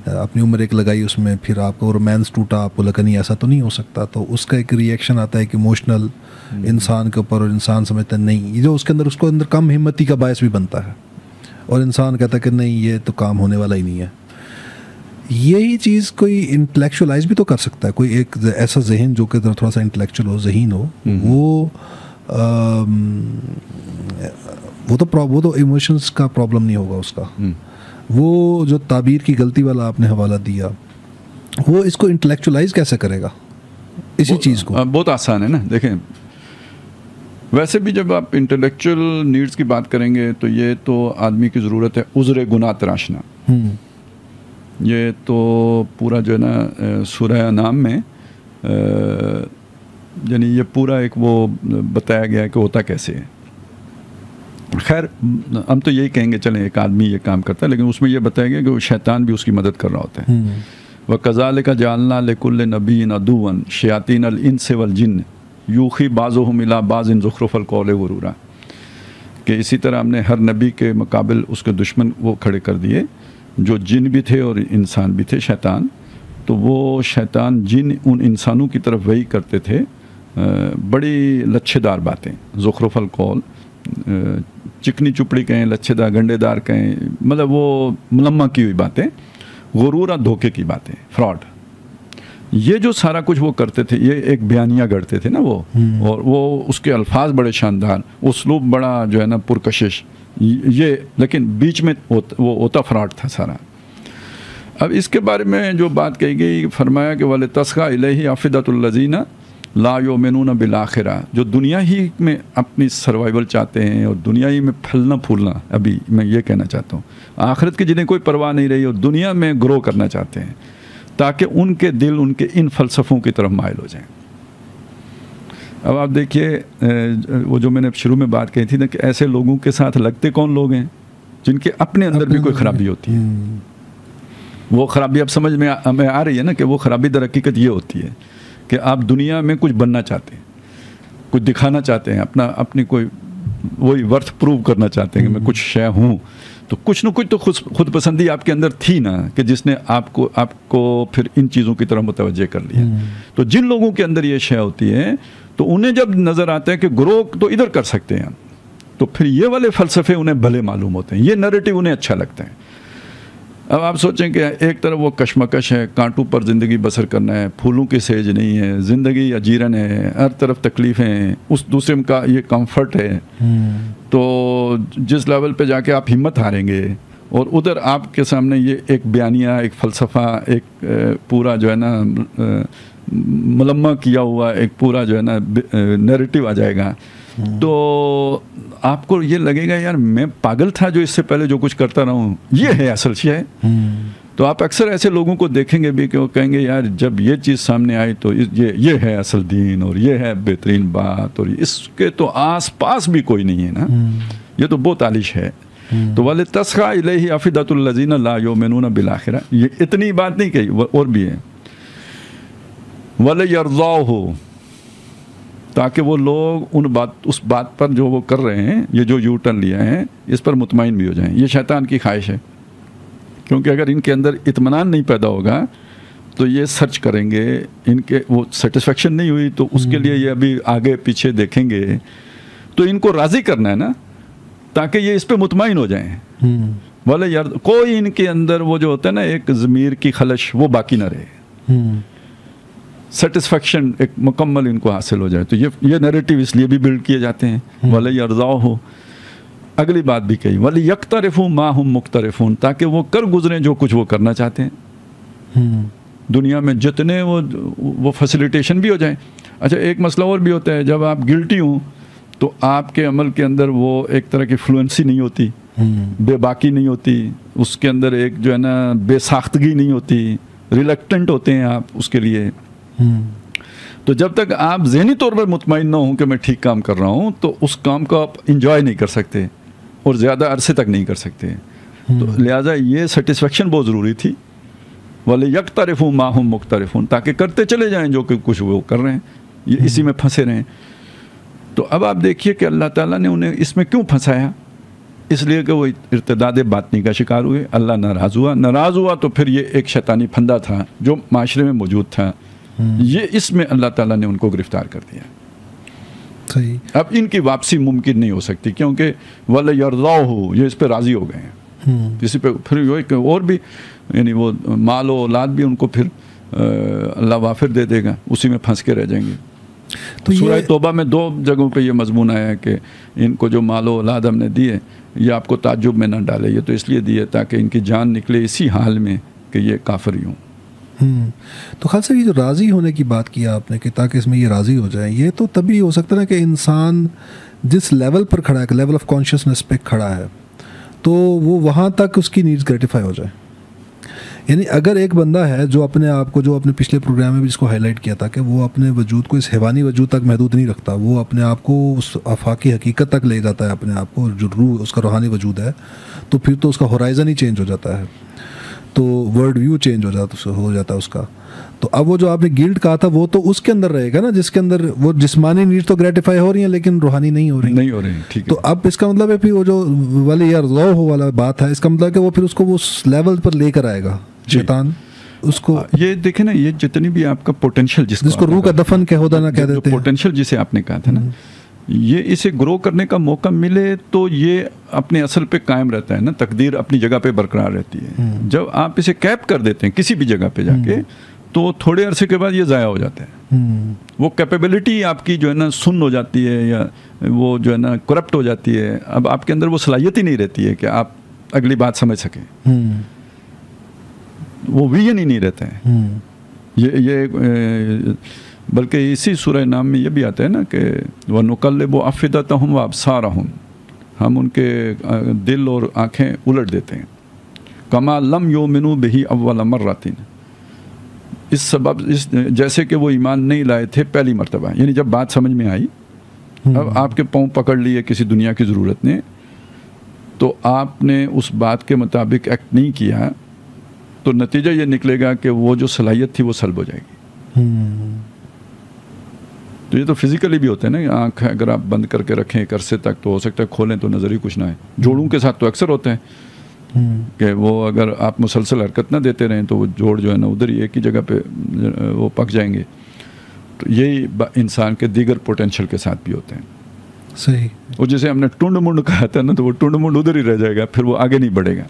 अपनी उम्र एक लगाई उसमें, फिर आपको रोमांस टूटा, आपको लगा नहीं ऐसा तो नहीं हो सकता, तो उसका एक रिएक्शन आता है कि इमोशनल इंसान के ऊपर, और इंसान समझता है नहीं, ये जो उसके अंदर, उसको अंदर कम हिम्मती का बायस भी बनता है, और इंसान कहता है कि नहीं ये तो काम होने वाला ही नहीं है। यही चीज़ कोई इंटेलेक्चुअलाइज भी तो कर सकता है, कोई एक ऐसा जहन जो कि थोड़ा सा इंटेलेक्चुअल हो, जहीन हो, वो तो इमोशंस का प्रॉब्लम नहीं होगा उसका। वो जो ताबीर की गलती वाला आपने हवाला दिया, वो इसको इंटेलेक्चुअलाइज कैसे करेगा इसी चीज़ को? बहुत आसान है ना। देखें, वैसे भी जब आप इंटेलेक्चुअल नीड्स की बात करेंगे तो ये तो आदमी की ज़रूरत है उज़्र गुनाह तराशना। ये तो पूरा जो है ना सूरह अनाम में यानी ये पूरा एक वो बताया गया है कि होता कैसे है। खैर हम तो यही कहेंगे चलें एक आदमी ये काम करता है, लेकिन उसमें ये बताया गया कि वो शैतान भी उसकी मदद कर रहा होता है। व कज़ालिका जालना लिकुल्लि नबिय्यिन अदुव्वन शयातीन अल इंस वल जिन्न यूखी बाज़ुहुम इला बाज़िन ज़ुख़्रुफ़ल क़ौलि गुरूरा, कि इसी तरह हमने हर नबी के मुकाबिल उसके दुश्मन वो खड़े कर दिए जो जिन भी थे और इंसान भी थे, शैतान। तो वो शैतान जिन उन इंसानों की तरफ वही करते थे बड़ी लच्छेदार बातें, ज़ुख़्रुफ़ल क़ौल, चिकनी चुपड़ी कहें, लच्छेदार गंडेदार कहें, मतलब वो मुलम्मा की हुई बातें, गुरूरा धोखे की बातें, फ्रॉड। ये जो सारा कुछ वो करते थे, ये एक बयानिया गढ़ते थे ना वो, और वो उसके अल्फाज बड़े शानदार, उसलूब बड़ा जो है ना पुरकशिश, ये, लेकिन बीच में वो होता फ्रॉड था सारा। अब इसके बारे में जो बात कही गई, फरमाया कि वाले तस्खा इलैहि आफिदतुल लज़ीना ला युमिनूना बिल आखिरा, जो दुनिया ही में अपनी सर्वाइवल चाहते हैं और दुनिया ही में फलना फूलना, अभी मैं ये कहना चाहता हूँ, आखिरत की जिन्हें कोई परवाह नहीं रही और दुनिया में ग्रो करना चाहते हैं, ताकि उनके दिल उनके इन फ़लसफ़ों की तरफ माइल हो जाएं। अब आप देखिए वो जो मैंने शुरू में बात कही थी ना कि ऐसे लोगों के साथ लगते कौन लोग हैं जिनके अपने अंदर भी कोई ख़राबी होती है। वो ख़राबी अब समझ में आ रही है ना कि वो ख़राबी दर हकीकत ये होती है कि आप दुनिया में कुछ बनना चाहते हैं, कुछ दिखाना चाहते हैं, अपनी कोई वही वर्थ प्रूव करना चाहते हैं कि मैं कुछ शय हूँ, तो कुछ न कुछ तो खुद पसंदी आपके अंदर थी ना कि जिसने आपको फिर इन चीज़ों की तरफ मुतवज्जे कर लिया। तो जिन लोगों के अंदर ये शय होती है तो उन्हें जब नज़र आता है कि ग्रो तो इधर कर सकते हैं, तो फिर ये वाले फ़लसफ़े उन्हें भले मालूम होते हैं, ये नैरेटिव उन्हें अच्छा लगता है। अब आप सोचें कि एक तरफ वो कशमकश है, कांटों पर ज़िंदगी बसर करना है, फूलों की सेज नहीं है, ज़िंदगी अजीरन है, हर तरफ तकलीफ़ें हैं, उस दूसरे का ये कंफर्ट है। तो जिस लेवल पे जाके आप हिम्मत हारेंगे और उधर आपके सामने ये एक बयानिया, एक फ़लसफ़ा, एक पूरा जो है ना मुलम्मा किया हुआ एक पूरा जो है ना नैरेटिव आ जाएगा, तो आपको ये लगेगा यार मैं पागल था जो इससे पहले जो कुछ करता रहा हूँ, ये है असल शय। तो आप अक्सर ऐसे लोगों को देखेंगे भी कि वो कहेंगे यार जब ये चीज़ सामने आई तो ये है असल दीन और ये है बेहतरीन बात, और इसके तो आस पास भी कोई नहीं है ना, ये तो बहुत आलिश है। तो वाले तस्खा इलैहि आफिदतुल लज़ीना ला युमिनूना बिल आखिरा, ये इतनी बात नहीं कही, और भी है वाले यरज़ाहु, ताकि वो लोग उस बात पर जो वो कर रहे हैं, ये जो यू टर्न लिया है, इस पर मुतमईन भी हो जाएं। ये शैतान की ख्वाहिश है, क्योंकि अगर इनके अंदर इत्मीनान नहीं पैदा होगा तो ये सर्च करेंगे, इनके वो सेटिस्फेक्शन नहीं हुई तो उसके लिए ये अभी आगे पीछे देखेंगे, तो इनको राज़ी करना है ना, ताकि ये इस पर मुतमईन हो जाएं। वाले यार कोई इनके अंदर वो जो होता है ना एक ज़मीर की खलश वो बाकी ना रहे, सेटिस्फेक्शन एक मुकम्मल इनको हासिल हो जाए। तो ये नैरेटिव इसलिए भी बिल्ड किए जाते हैं। वाले यरज़ाओ हो, अगली बात भी कही, वाले यक्तरिफू मा हुम मुक्तरिफून, ताकि वो कर गुजरें जो कुछ वो करना चाहते हैं दुनिया में, जितने वो फैसिलिटेशन भी हो जाए। अच्छा एक मसला और भी होता है, जब आप गिल्टी हों तो आपके अमल के अंदर वो एक तरह की फ्लुएंसी नहीं होती, बेबाकी नहीं होती, उसके अंदर एक जो है ना बेसाख्तगी नहीं होती, रिलक्टेंट होते हैं आप उसके लिए। तो जब तक आप ज़हनी तौर पर मुतमईन ना हो कि मैं ठीक काम कर रहा हूँ, तो उस काम को आप इंजॉय नहीं कर सकते और ज़्यादा अरसे तक नहीं कर सकते। तो लिहाजा ये सेटिस्फेक्शन बहुत ज़रूरी थी। वाले यक्तरिफू मा हुम मुक्तरिफून, ताकि करते चले जाएं जो कि कुछ वो कर रहे हैं, ये इसी में फंसे रहें। तो अब आप देखिए कि अल्लाह ताला ने उन्हें इसमें क्यों फंसाया, इसलिए कि वो इर्तिदाद बातनी का शिकार हुए, अल्लाह नाराज़ हुआ तो फिर ये एक शैतानी फंदा था जो माशरे में मौजूद था, ये इसमें अल्लाह ताला ने उनको गिरफ्तार कर दिया। सही। अब इनकी वापसी मुमकिन नहीं हो सकती क्योंकि वल यरज़ाहु, ये इस पर राज़ी हो गए हैं। किसी पे फिर और भी यानी वो माल और औलाद भी उनको फिर अल्लाह वाफिर दे देगा, उसी में फंस के रह जाएंगे। तो सूरह तौबा में 2 जगहों पे ये मजमून आया है कि इनको जो माल और औलाद हमने दिए ये आपको ताज्जुब में ना डाले, ये तो इसलिए दिए ताकि इनकी जान निकले इसी हाल में कि ये काफिर यूँ। तो खालसा ये जो राज़ी होने की बात की आपने कि ताकि इसमें ये राज़ी हो जाए, ये तो तभी हो सकता है कि इंसान जिस लेवल पर खड़ा है, लेवल ऑफ कॉन्शियसनेस पे खड़ा है, तो वो वहाँ तक उसकी नीड्स ग्रेटिफाई हो जाए। यानी अगर एक बंदा है जो अपने आप को, जो अपने पिछले प्रोग्राम में भी जिसको हाईलाइट किया था कि वो अपने वजूद को इस हैवानी वजूद तक महदूद नहीं रखता, वो अपने आप को उस आफाकी हकीकत तक ले जाता है अपने आप को, जो रूह उसका रूहानी वजूद है, तो फिर तो उसका होराइज़न ही चेंज हो जाता है, तो वर्ल्ड व्यू चेंज हो जाता है उसका। तो अब वो जो आपने गिल्ट कहा था वो तो उसके अंदर रहेगा ना, जिसके अंदर वो जिस्मानी नीड तो ग्रेटिफाई हो रही है लेकिन रूहानी नहीं हो रही। ठीक है। तो अब इसका मतलब है फिर वो जो वाले यार ज़ौ वाला बात है, इसका मतलब कि वो फिर उसको वो उस लेवल पर लेकर आएगा शैतान उसको। ये देखे ना, ये जितनी भी आपका पोटेंशियल जिसको रूह का दफन कहोदा ना कह देते हैं, पोटेंशियल जिसे आपने कहा था ना, ये इसे ग्रो करने का मौका मिले तो ये अपने असल पे कायम रहता है ना, तकदीर अपनी जगह पे बरकरार रहती है। जब आप इसे कैप कर देते हैं किसी भी जगह पे जाके, तो थोड़े अरसे के बाद ये ज़ाया हो जाता है। वो कैपेबिलिटी आपकी जो है ना सुन्न हो जाती है, या वो जो है ना करप्ट हो जाती है। अब आपके अंदर वो सलाहियत ही नहीं रहती है कि आप अगली बात समझ सकें, वो विजन ही नहीं रहता है। ये बल्कि इसी सूरह नाम में ये भी आता है ना कि वह नुक़ल्लिबु अफ़िदतहुम व अब्सारहुम, हम उनके दिल और आँखें उलट देते हैं। कमा लम युमिनु बिही अव्वल मर्रतिन, इस सबब इस जैसे कि वो ईमान नहीं लाए थे पहली मर्तबा, यानी जब बात समझ में आई, अब आपके पाँव पकड़ लिए किसी दुनिया की ज़रूरत ने, तो आपने उस बात के मुताबिक एक्ट नहीं किया, तो नतीजा ये निकलेगा कि वो जो सलाहियत थी वो सल्ब हो जाएगी। तो ये तो फिजिकली भी होता है ना, आँख अगर आप बंद करके रखें एक अरसे तक तो हो सकता है खोलें तो नज़र ही कुछ ना है। जोड़ों के साथ तो अक्सर होता है कि वो अगर आप मुसलसल हरकत ना देते रहें तो वो जोड़ जो है ना उधर ही एक ही जगह पे वो पक जाएंगे। तो यही इंसान के दीगर पोटेंशियल के साथ भी होते हैं। सही। और जैसे हमने टुंड मुंड कहा था ना, तो वो टुंड मुंड उधर ही रह जाएगा, फिर वो आगे नहीं बढ़ेगा।